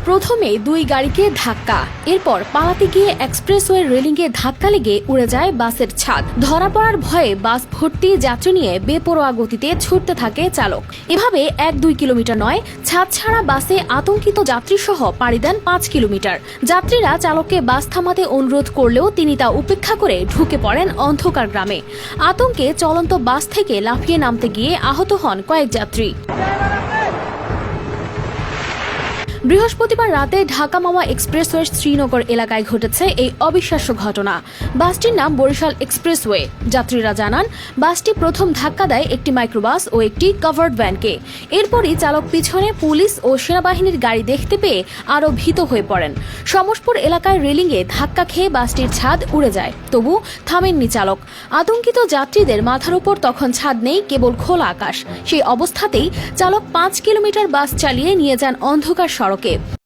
প্রথমে দুই গাড়িকে ধাক্কা, এরপর পালাতে গিয়ে এক্সপ্রেসওয়ে রেলিংয়ে ধাক্কা লেগে উড়ে যায় বাসের ছাদ। ধরা পড়ার ভয়ে বাস ভর্তি যাত্রী নিয়ে বেপরোয়া গতিতে ছুটতে থাকে চালক। এভাবে 1-2 কিলোমিটার নয়, ছাদ ছাড়া বাসে আতঙ্কিত যাত্রী সহ পাড়ি দেন 5 কিলোমিটার। যাত্রীরা চালককে বাস থামাতে অনুরোধ করলেও তিনি তা উপেক্ষা করে ঢুকে পড়েন অন্ধকার গ্রামে। আতঙ্কে চলন্ত বাস থেকে লাফিয়ে নামতে গিয়ে আহত হন কয়েক যাত্রী। বৃহস্পতিবার রাতে ঢাকা মাওয়া এক্সপ্রেসওয়ে শ্রীনগর এলাকায় ঘটেছে এই অবিশ্বাস্য ঘটনা। বাসটির নাম বরিশাল এক্সপ্রেসওয়ে। যাত্রীরা জানান, বাসটি প্রথম ধাক্কা দেয় একটি মাইক্রোবাস ও একটি কভার্ড ভ্যানকে। এরপরই চালক পিছনে পুলিশ ও সেনাবাহিনীর গাড়ি দেখতে পেয়ে আরও ভীত হয়ে পড়েন। সমসপুর এলাকায় রেলিংয়ে ধাক্কা খেয়ে বাসটির ছাদ উড়ে যায়, তবু থামেননি চালক। আতঙ্কিত যাত্রীদের মাথার উপর তখন ছাদ নেই, কেবল খোলা আকাশ। সেই অবস্থাতেই চালক 5 কিলোমিটার বাস চালিয়ে নিয়ে যান অন্ধকার সড়কে।